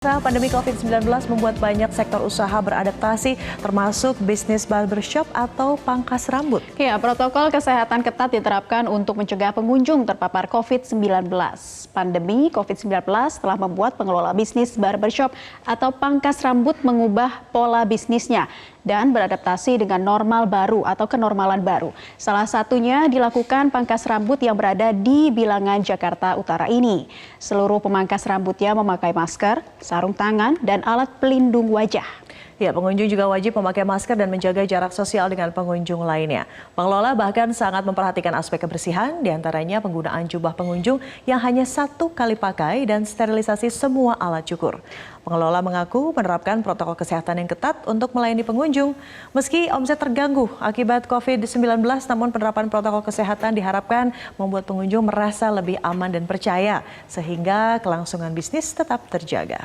Pandemi COVID-19 membuat banyak sektor usaha beradaptasi, termasuk bisnis barbershop atau pangkas rambut. Ya, protokol kesehatan ketat diterapkan untuk mencegah pengunjung terpapar COVID-19. Pandemi COVID-19 telah membuat pengelola bisnis barbershop atau pangkas rambut mengubah pola bisnisnya dan beradaptasi dengan normal baru atau kenormalan baru. Salah satunya dilakukan pangkas rambut yang berada di Bilangan, Jakarta Utara ini. Seluruh pemangkas rambutnya memakai masker, sarung tangan, dan alat pelindung wajah. Ya, pengunjung juga wajib memakai masker dan menjaga jarak sosial dengan pengunjung lainnya. Pengelola bahkan sangat memperhatikan aspek kebersihan, diantaranya penggunaan jubah pengunjung yang hanya satu kali pakai dan sterilisasi semua alat cukur. Pengelola mengaku menerapkan protokol kesehatan yang ketat untuk melayani pengunjung. Meski omset terganggu akibat COVID-19, namun penerapan protokol kesehatan diharapkan membuat pengunjung merasa lebih aman dan percaya, sehingga kelangsungan bisnis tetap terjaga.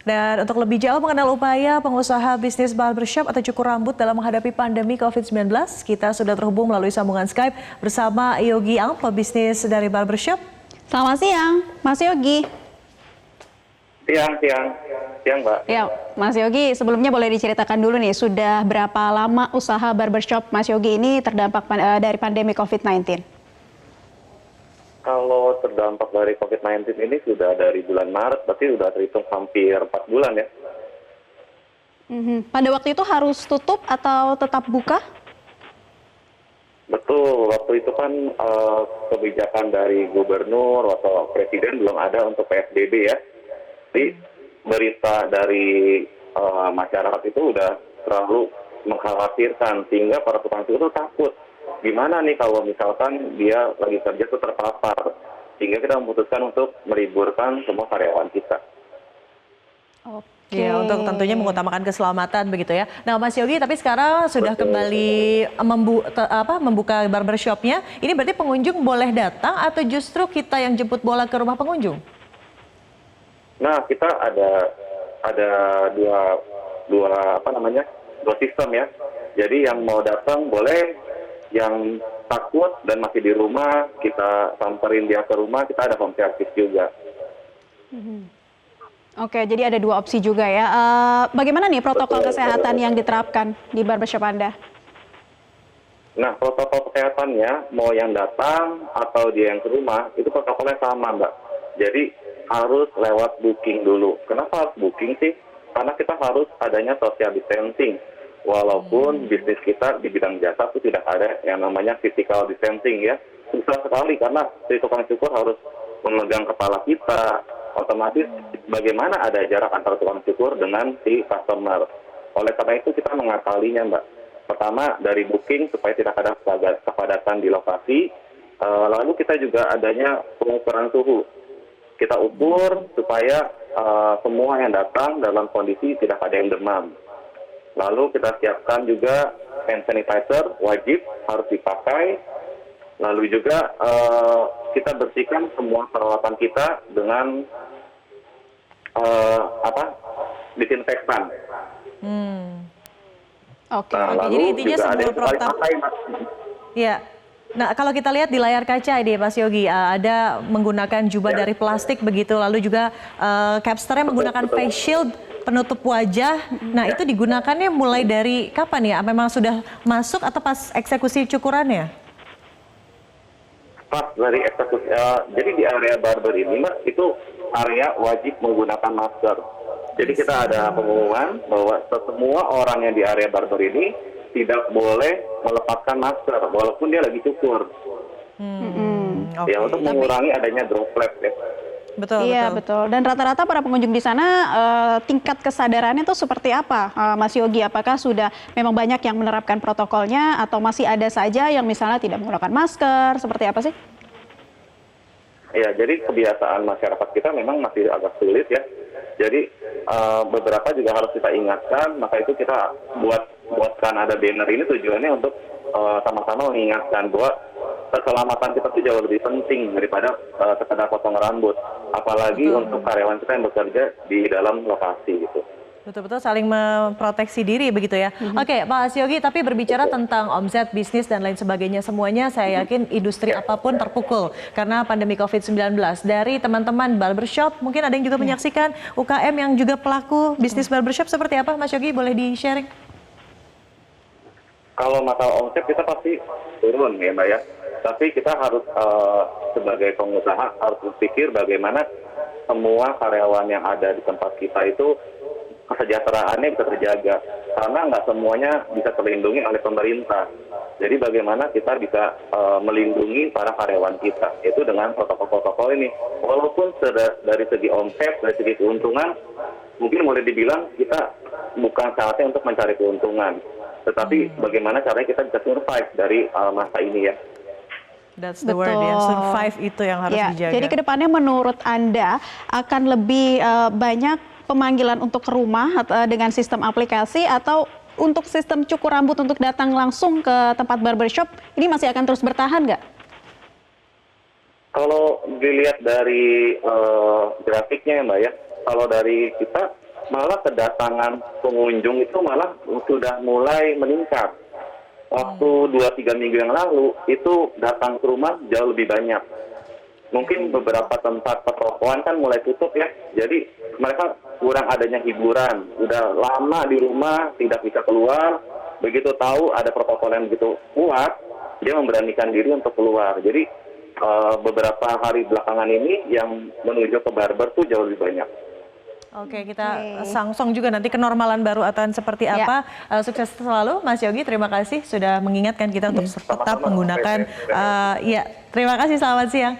Dan untuk lebih jauh mengenal upaya pengusaha bisnis barbershop atau cukur rambut dalam menghadapi pandemi COVID-19, kita sudah terhubung melalui sambungan Skype bersama Yogi Ang, pebisnis dari barbershop. Selamat siang, Mas Yogi. Siang, Mbak. Ya, Mas Yogi, sebelumnya boleh diceritakan dulu nih, sudah berapa lama usaha barbershop Mas Yogi ini terdampak dari pandemi COVID-19? Kalau terdampak dari COVID-19 ini sudah dari bulan Maret, berarti sudah terhitung hampir 4 bulan ya. Pada waktu itu harus tutup atau tetap buka? Betul, waktu itu kan kebijakan dari gubernur atau presiden belum ada untuk PSBB ya. Jadi berita dari masyarakat itu udah terlalu mengkhawatirkan, sehingga para tukang cukur itu takut. Gimana nih kalau misalkan dia lagi kerja tuh terpapar, sehingga kita memutuskan untuk meliburkan semua karyawan kita. Oke. Ya, untuk tentunya mengutamakan keselamatan begitu ya. Nah, Mas Yogi, tapi sekarang sudah kembali membuka barbershopnya. Ini berarti pengunjung boleh datang atau justru kita yang jemput bola ke rumah pengunjung? Nah, kita ada dua sistem ya. Jadi yang mau datang boleh, yang takut dan masih di rumah kita samperin dia ke rumah, kita ada home service juga. Oke, jadi ada dua opsi juga ya. Bagaimana nih protokol kesehatan yang diterapkan di barbershop Anda? Nah, protokol kesehatannya mau yang datang atau dia yang ke rumah itu protokolnya sama, Mbak. Jadi harus lewat booking dulu. Kenapa harus booking sih? Karena kita harus adanya social distancing. Walaupun bisnis kita di bidang jasa itu tidak ada yang namanya physical distancing ya. Susah sekali karena si tukang cukur harus memegang kepala kita. Otomatis bagaimana ada jarak antara tukang cukur dengan si customer. Oleh karena itu kita mengakalinya, Mbak. Pertama dari booking supaya tidak ada kepadatan di lokasi. Lalu kita juga adanya pengukuran suhu. Kita ukur supaya semua yang datang dalam kondisi tidak ada yang demam. Lalu kita siapkan juga hand sanitizer, wajib harus dipakai. Lalu juga kita bersihkan semua peralatan kita dengan disinfektan. Oke, Nah, jadi intinya sebuah protokol. Ya. Nah, kalau kita lihat di layar kaca ini, Mas Yogi, ada menggunakan jubah dari plastik begitu, lalu juga capsternya menggunakan face shield, penutup wajah. Nah, itu digunakannya mulai dari kapan ya? Memang sudah masuk atau pas eksekusi cukurannya? Pas dari eksekusi, jadi di area barber ini, Mbak, itu area wajib menggunakan masker. Jadi kita ada pengumuman bahwa semua orang yang di area barber ini tidak boleh melepaskan masker walaupun dia lagi cukur. Ya, untuk mengurangi adanya droplet ya. Betul. Dan rata-rata para pengunjung di sana tingkat kesadarannya itu seperti apa, Mas Yogi? Apakah sudah memang banyak yang menerapkan protokolnya atau masih ada saja yang misalnya tidak menggunakan masker? Seperti apa sih? Ya, jadi kebiasaan masyarakat kita memang masih agak sulit ya. Jadi beberapa juga harus kita ingatkan, maka itu kita buatkan ada banner ini tujuannya untuk sama-sama mengingatkan bahwa keselamatan kita itu jauh lebih penting daripada sekedar potong rambut. Apalagi untuk karyawan kita yang bekerja di dalam lokasi gitu. Betul-betul saling memproteksi diri begitu ya. Oke, Pak Asyogi, tapi berbicara tentang omset, bisnis, dan lain sebagainya, semuanya saya yakin industri apapun terpukul karena pandemi COVID-19. Dari teman-teman barbershop, mungkin ada yang juga menyaksikan UKM yang juga pelaku bisnis barbershop seperti apa, Mas Yogi? Boleh di-sharing? Kalau masalah omset kita pasti turun ya Mbak ya. Tapi kita harus sebagai pengusaha harus berpikir bagaimana semua karyawan yang ada di tempat kita itu kesejahteraannya bisa terjaga. Karena nggak semuanya bisa terlindungi oleh pemerintah. Jadi bagaimana kita bisa melindungi para karyawan kita, yaitu dengan protokol-protokol ini. Walaupun dari segi omset, dari segi keuntungan, mungkin boleh dibilang kita bukan saatnya untuk mencari keuntungan. Tetapi bagaimana caranya kita bisa survive dari masa ini ya. That's the word ya, survive itu yang harus dijaga. Jadi kedepannya menurut Anda akan lebih banyak pemanggilan untuk ke rumah dengan sistem aplikasi atau untuk sistem cukur rambut untuk datang langsung ke tempat barbershop ini masih akan terus bertahan nggak? Kalau dilihat dari grafiknya ya Mbak ya, kalau dari kita malah kedatangan pengunjung itu malah sudah mulai meningkat. Waktu 2-3 minggu yang lalu itu datang ke rumah jauh lebih banyak. Mungkin beberapa tempat pertokoan kan mulai tutup ya, jadi mereka kurang adanya hiburan. Udah lama di rumah, tidak bisa keluar. Begitu tahu ada protokol yang begitu kuat, dia memberanikan diri untuk keluar. Jadi beberapa hari belakangan ini yang menuju ke barber tuh jauh lebih banyak. Oke, kita sangsong juga nanti kenormalan baru akan seperti apa. Sukses selalu, Mas Yogi. Terima kasih sudah mengingatkan kita untuk tetap menggunakan. Ya, terima kasih. Selamat siang.